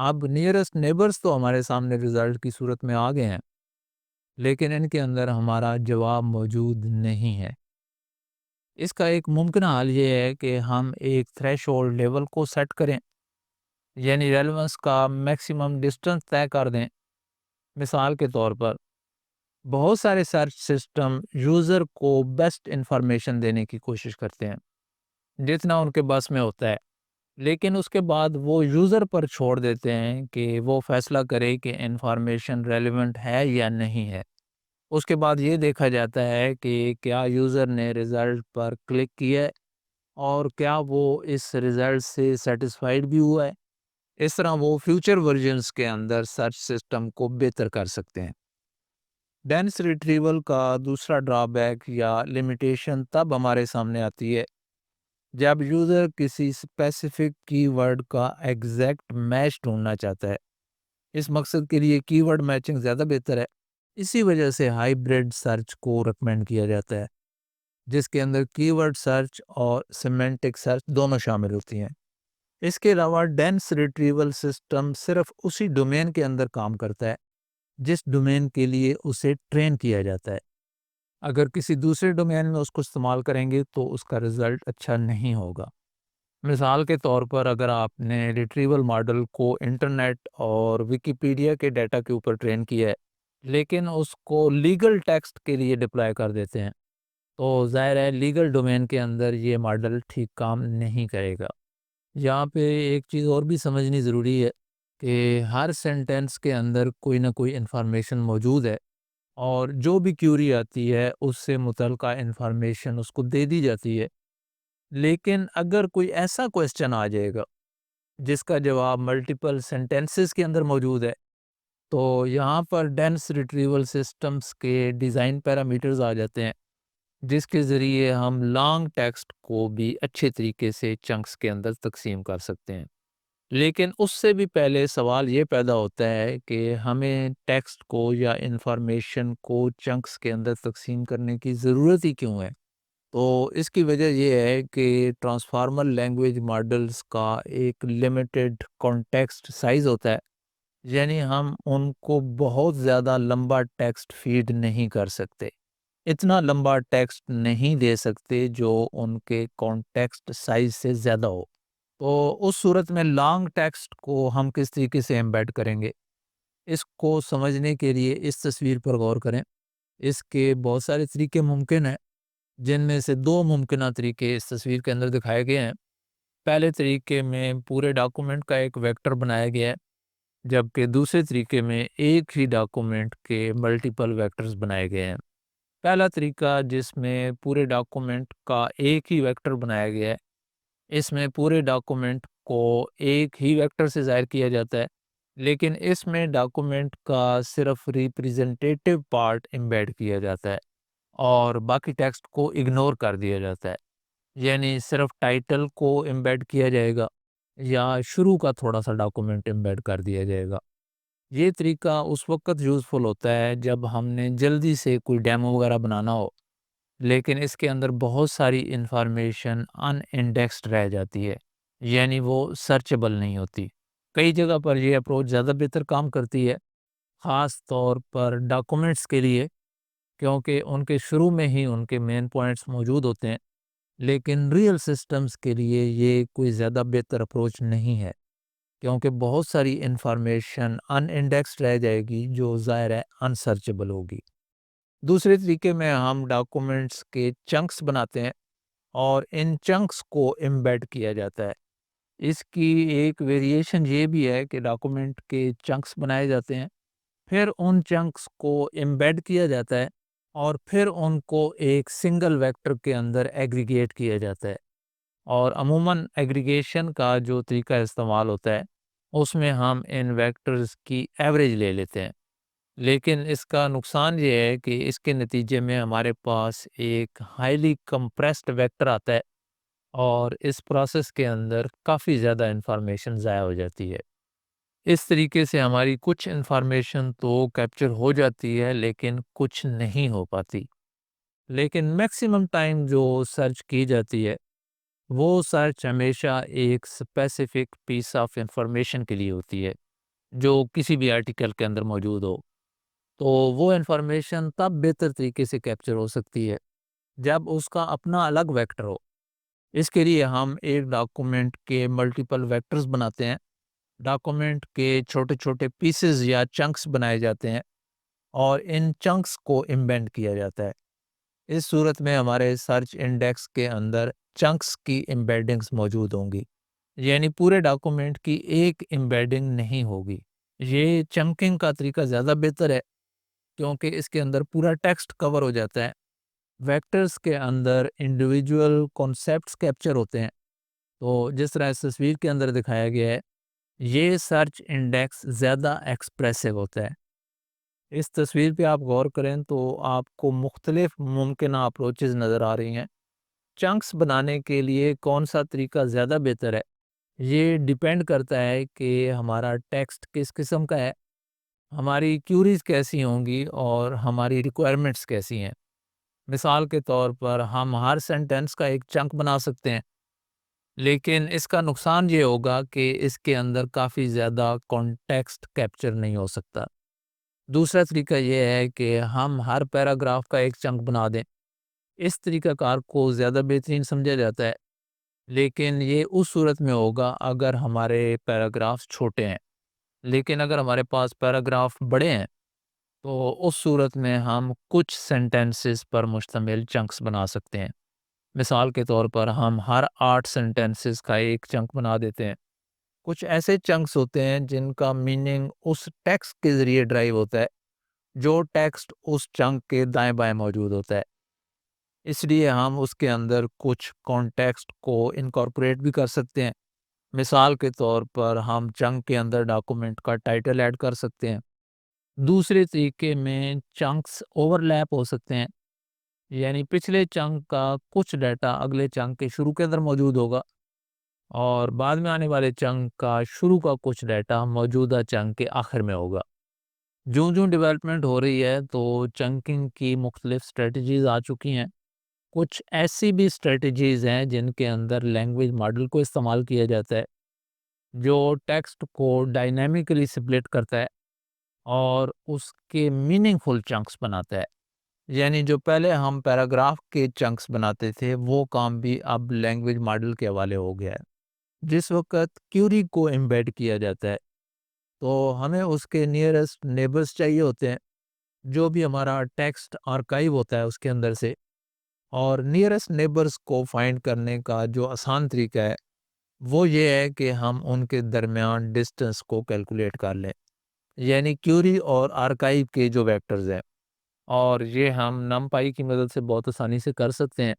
اب nearest neighbours تو ہمارے سامنے رزلٹ کی صورت میں آ گئے ہیں، لیکن ان کے اندر ہمارا جواب موجود نہیں ہے۔ اس کا ایک ممکنہ حل یہ ہے کہ ہم ایک تھریش ہولڈ لیول کو سیٹ کریں، یعنی ریلیونس کا میکسیمم ڈسٹنس طے کر دیں۔ مثال کے طور پر بہت سارے سرچ سسٹم یوزر کو بیسٹ انفارمیشن دینے کی کوشش کرتے ہیں جتنا ان کے بس میں ہوتا ہے، لیکن اس کے بعد وہ یوزر پر چھوڑ دیتے ہیں کہ وہ فیصلہ کرے کہ انفارمیشن ریلیونٹ ہے یا نہیں ہے۔ اس کے بعد یہ دیکھا جاتا ہے کہ کیا یوزر نے رزلٹ پر کلک کیا ہے اور کیا وہ اس رزلٹ سے سیٹسفائیڈ بھی ہوا ہے۔ اس طرح وہ فیوچر ورژنز کے اندر سرچ سسٹم کو بہتر کر سکتے ہیں۔ ڈینس ریٹریول کا دوسرا ڈرا بیک یا لمیٹیشن تب ہمارے سامنے آتی ہے جب یوزر کسی اسپیسیفک کی ورڈ کا ایگزیکٹ میچ ڈھونڈنا چاہتا ہے۔ اس مقصد کے لیے کی ورڈ میچنگ زیادہ بہتر ہے۔ اسی وجہ سے ہائیبریڈ سرچ کو ریکمینڈ کیا جاتا ہے، جس کے اندر کی ورڈ سرچ اور سیمینٹک سرچ دونوں شامل ہوتی ہیں۔ اس کے علاوہ ڈینس ریٹریول سسٹم صرف اسی ڈومین کے اندر کام کرتا ہے جس ڈومین کے لیے اسے ٹرین کیا جاتا ہے۔ اگر کسی دوسرے ڈومین میں اس کو استعمال کریں گے تو اس کا رزلٹ اچھا نہیں ہوگا۔ مثال کے طور پر اگر آپ نے ریٹریول ماڈل کو انٹرنیٹ اور ویکیپیڈیا کے ڈیٹا کے اوپر ٹرین کیا ہے، لیکن اس کو لیگل ٹیکسٹ کے لیے ڈپلائی کر دیتے ہیں، تو ظاہر ہے لیگل ڈومین کے اندر یہ ماڈل ٹھیک کام نہیں کرے گا۔ یہاں پہ ایک چیز اور بھی سمجھنی ضروری ہے کہ ہر سینٹینس کے اندر کوئی نہ کوئی انفارمیشن موجود ہے، اور جو بھی کیوری آتی ہے اس سے متعلقہ انفارمیشن اس کو دے دی جاتی ہے۔ لیکن اگر کوئی ایسا کویسچن آ جائے گا جس کا جواب ملٹیپل سینٹینسز کے اندر موجود ہے، تو یہاں پر ڈینس ریٹریول سسٹمز کے ڈیزائن پیرامیٹرز آ جاتے ہیں، جس کے ذریعے ہم لانگ ٹیکسٹ کو بھی اچھے طریقے سے چنکس کے اندر تقسیم کر سکتے ہیں۔ لیکن اس سے بھی پہلے سوال یہ پیدا ہوتا ہے کہ ہمیں ٹیکسٹ کو یا انفارمیشن کو چنکس کے اندر تقسیم کرنے کی ضرورت ہی کیوں ہے؟ تو اس کی وجہ یہ ہے کہ ٹرانسفارمر لینگویج ماڈلز کا ایک لمیٹڈ کانٹیکسٹ سائز ہوتا ہے، یعنی ہم ان کو بہت زیادہ لمبا ٹیکسٹ فیڈ نہیں کر سکتے، اتنا لمبا ٹیکسٹ نہیں دے سکتے جو ان کے کانٹیکسٹ سائز سے زیادہ ہو۔ تو اس صورت میں لانگ ٹیکسٹ کو ہم کس طریقے سے ایمبیڈ کریں گے؟ اس کو سمجھنے کے لیے اس تصویر پر غور کریں۔ اس کے بہت سارے طریقے ممکن ہیں، جن میں سے دو ممکنہ طریقے اس تصویر کے اندر دکھائے گئے ہیں۔ پہلے طریقے میں پورے ڈاکومنٹ کا ایک ویکٹر بنایا گیا ہے، جبکہ دوسرے طریقے میں ایک ہی ڈاکومنٹ کے ملٹیپل ویکٹرز بنائے گئے ہیں۔ پہلا طریقہ جس میں پورے ڈاکومنٹ کا ایک ہی ویکٹر بنایا گیا ہے، اس میں پورے ڈاکومنٹ کو ایک ہی ویکٹر سے ظاہر کیا جاتا ہے، لیکن اس میں ڈاکومنٹ کا صرف ریپریزنٹیٹیو پارٹ امبیڈ کیا جاتا ہے اور باقی ٹیکسٹ کو اگنور کر دیا جاتا ہے۔ یعنی صرف ٹائٹل کو امبیڈ کیا جائے گا یا شروع کا تھوڑا سا ڈاکومنٹ امبیڈ کر دیا جائے گا۔ یہ طریقہ اس وقت یوزفل ہوتا ہے جب ہم نے جلدی سے کوئی ڈیمو وغیرہ بنانا ہو، لیکن اس کے اندر بہت ساری انفارمیشن ان انڈیکسڈ رہ جاتی ہے، یعنی وہ سرچیبل نہیں ہوتی۔ کئی جگہ پر یہ اپروچ زیادہ بہتر کام کرتی ہے، خاص طور پر ڈاکومنٹس کے لیے، کیونکہ ان کے شروع میں ہی ان کے مین پوائنٹس موجود ہوتے ہیں۔ لیکن ریئل سسٹمز کے لیے یہ کوئی زیادہ بہتر اپروچ نہیں ہے، کیونکہ بہت ساری انفارمیشن ان انڈیکسڈ رہ جائے گی جو ظاہر ہے انسرچیبل ہوگی۔ دوسرے طریقے میں ہم ڈاکومنٹس کے چنکس بناتے ہیں اور ان چنکس کو امبیڈ کیا جاتا ہے۔ اس کی ایک ویریشن یہ بھی ہے کہ ڈاکومنٹ کے چنکس بنائے جاتے ہیں، پھر ان چنکس کو امبیڈ کیا جاتا ہے اور پھر ان کو ایک سنگل ویکٹر کے اندر ایگریگیٹ کیا جاتا ہے۔ اور عموماً ایگریگیشن کا جو طریقہ استعمال ہوتا ہے اس میں ہم ان ویکٹرز کی ایوریج لے لیتے ہیں، لیکن اس کا نقصان یہ ہے کہ اس کے نتیجے میں ہمارے پاس ایک ہائیلی کمپریسڈ ویکٹر آتا ہے اور اس پروسیس کے اندر کافی زیادہ انفارمیشن ضائع ہو جاتی ہے۔ اس طریقے سے ہماری کچھ انفارمیشن تو کیپچر ہو جاتی ہے لیکن کچھ نہیں ہو پاتی۔ لیکن میکسیمم ٹائم جو سرچ کی جاتی ہے وہ سرچ ہمیشہ ایک اسپیسیفک پیس آف انفارمیشن کے لیے ہوتی ہے۔ جو کسی بھی آرٹیکل کے اندر موجود ہو، تو وہ انفارمیشن تب بہتر طریقے سے کیپچر ہو سکتی ہے جب اس کا اپنا الگ ویکٹر ہو۔ اس کے لیے ہم ایک ڈاکومنٹ کے ملٹیپل ویکٹرز بناتے ہیں۔ ڈاکومنٹ کے چھوٹے چھوٹے پیسز یا چنکس بنائے جاتے ہیں اور ان چنکس کو امبینڈ کیا جاتا ہے۔ اس صورت میں ہمارے سرچ انڈیکس کے اندر چنکس کی امبیڈنگز موجود ہوں گی، یعنی پورے ڈاکومنٹ کی ایک امبیڈنگ نہیں ہوگی۔ یہ چنکنگ کا طریقہ زیادہ بہتر ہے کیونکہ اس کے اندر پورا ٹیکسٹ کور ہو جاتا ہے۔ ویکٹرز کے اندر انڈیویجول کانسیپٹس کیپچر ہوتے ہیں، تو جس طرح اس تصویر کے اندر دکھایا گیا ہے، یہ سرچ انڈیکس زیادہ ایکسپریسو ہوتا ہے۔ اس تصویر پہ آپ غور کریں تو آپ کو مختلف ممکنہ اپروچز نظر آ رہی ہیں۔ چنکس بنانے کے لیے کون سا طریقہ زیادہ بہتر ہے، یہ ڈیپینڈ کرتا ہے کہ ہمارا ٹیکسٹ کس قسم کا ہے، ہماری کیوریز کیسی ہوں گی اور ہماری ریکوائرمنٹس کیسی ہیں۔ مثال کے طور پر ہم ہر سینٹینس کا ایک چنک بنا سکتے ہیں، لیکن اس کا نقصان یہ ہوگا کہ اس کے اندر کافی زیادہ کانٹیکسٹ کیپچر نہیں ہو سکتا۔ دوسرا طریقہ یہ ہے کہ ہم ہر پیراگراف کا ایک چنک بنا دیں۔ اس طریقہ کار کو زیادہ بہترین سمجھا جاتا ہے، لیکن یہ اس صورت میں ہوگا اگر ہمارے پیراگرافس چھوٹے ہیں۔ لیکن اگر ہمارے پاس پیراگراف بڑے ہیں تو اس صورت میں ہم کچھ سینٹینسز پر مشتمل چنکس بنا سکتے ہیں۔ مثال کے طور پر ہم ہر 8 سینٹینسز کا ایک چنک بنا دیتے ہیں۔ کچھ ایسے چنکس ہوتے ہیں جن کا میننگ اس ٹیکسٹ کے ذریعے ڈرائیو ہوتا ہے جو ٹیکسٹ اس چنک کے دائیں بائیں موجود ہوتا ہے۔ اس لیے ہم اس کے اندر کچھ کانٹیکسٹ کو انکارپوریٹ بھی کر سکتے ہیں۔ مثال کے طور پر ہم چنک کے اندر ڈاکومنٹ کا ٹائٹل ایڈ کر سکتے ہیں۔ دوسرے طریقے میں چنکس اوور لیپ ہو سکتے ہیں، یعنی پچھلے چنک کا کچھ ڈیٹا اگلے چنک کے شروع کے اندر موجود ہوگا اور بعد میں آنے والے چنک کا شروع کا کچھ ڈیٹا موجودہ چنک کے آخر میں ہوگا۔ جوں ڈیولپمنٹ ہو رہی ہے تو چنکنگ کی مختلف اسٹریٹجیز آ چکی ہیں۔ کچھ ایسی بھی اسٹریٹجیز ہیں جن کے اندر لینگویج ماڈل کو استعمال کیا جاتا ہے جو ٹیکسٹ کو ڈائنامکلی سپلٹ کرتا ہے اور اس کے میننگ فل چنکس بناتا ہے۔ یعنی جو پہلے ہم پیراگراف کے چنکس بناتے تھے وہ کام بھی اب لینگویج ماڈل کے حوالے ہو گیا ہے۔ جس وقت کیوری کو امبیڈ کیا جاتا ہے تو ہمیں اس کے نیئرسٹ نیبرز چاہیے ہوتے ہیں، جو بھی ہمارا ٹیکسٹ آرکائیو ہوتا ہے اس کے اندر سے، اور نیئرسٹ نیبرز کو فائنڈ کرنے کا جو آسان طریقہ ہے وہ یہ ہے کہ ہم ان کے درمیان ڈسٹنس کو کیلکولیٹ کر لیں، یعنی کیوری اور آرکائیو کے جو ویکٹرز ہیں، اور یہ ہم نمپائی کی مدد سے بہت آسانی سے کر سکتے ہیں،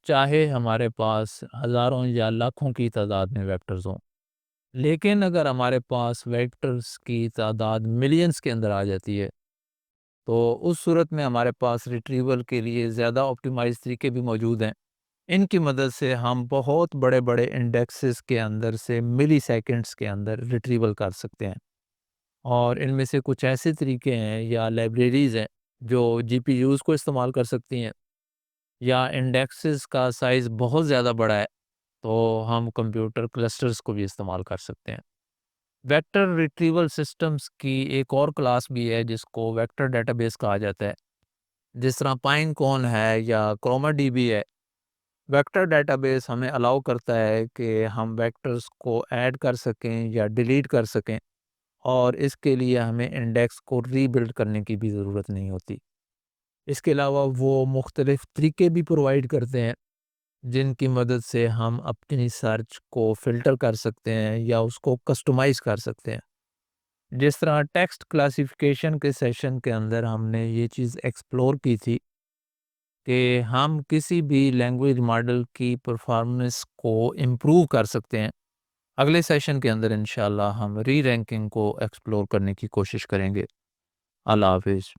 چاہے ہمارے پاس ہزاروں یا لاکھوں کی تعداد میں ویکٹرز ہوں۔ لیکن اگر ہمارے پاس ویکٹرز کی تعداد ملینز کے اندر آ جاتی ہے تو اس صورت میں ہمارے پاس ریٹریول کے لیے زیادہ آپٹیمائز طریقے بھی موجود ہیں۔ ان کی مدد سے ہم بہت بڑے بڑے انڈیکسز کے اندر سے ملی سیکنڈز کے اندر ریٹریول کر سکتے ہیں، اور ان میں سے کچھ ایسے طریقے ہیں یا لائبریریز ہیں جو جی پی یوز کو استعمال کر سکتی ہیں، یا انڈیکسز کا سائز بہت زیادہ بڑا ہے تو ہم کمپیوٹر کلسٹرز کو بھی استعمال کر سکتے ہیں۔ ویکٹر ریٹریول سسٹمز کی ایک اور کلاس بھی ہے جس کو ویکٹر ڈیٹا بیس کہا جاتا ہے، جس طرح پائن کون ہے یا کروما ڈی بی ہے۔ ویکٹر ڈیٹا بیس ہمیں الاؤ کرتا ہے کہ ہم ویکٹرز کو ایڈ کر سکیں یا ڈیلیٹ کر سکیں، اور اس کے لیے ہمیں انڈیکس کو ری بلڈ کرنے کی بھی ضرورت نہیں ہوتی۔ اس کے علاوہ وہ مختلف طریقے بھی پرووائڈ کرتے ہیں جن کی مدد سے ہم اپنی سرچ کو فلٹر کر سکتے ہیں یا اس کو کسٹمائز کر سکتے ہیں۔ جس طرح ٹیکسٹ کلاسیفیکیشن کے سیشن کے اندر ہم نے یہ چیز ایکسپلور کی تھی کہ ہم کسی بھی لینگویج ماڈل کی پرفارمنس کو امپروو کر سکتے ہیں۔ اگلے سیشن کے اندر انشاءاللہ ہم ری رینکنگ کو ایکسپلور کرنے کی کوشش کریں گے۔ اللہ حافظ۔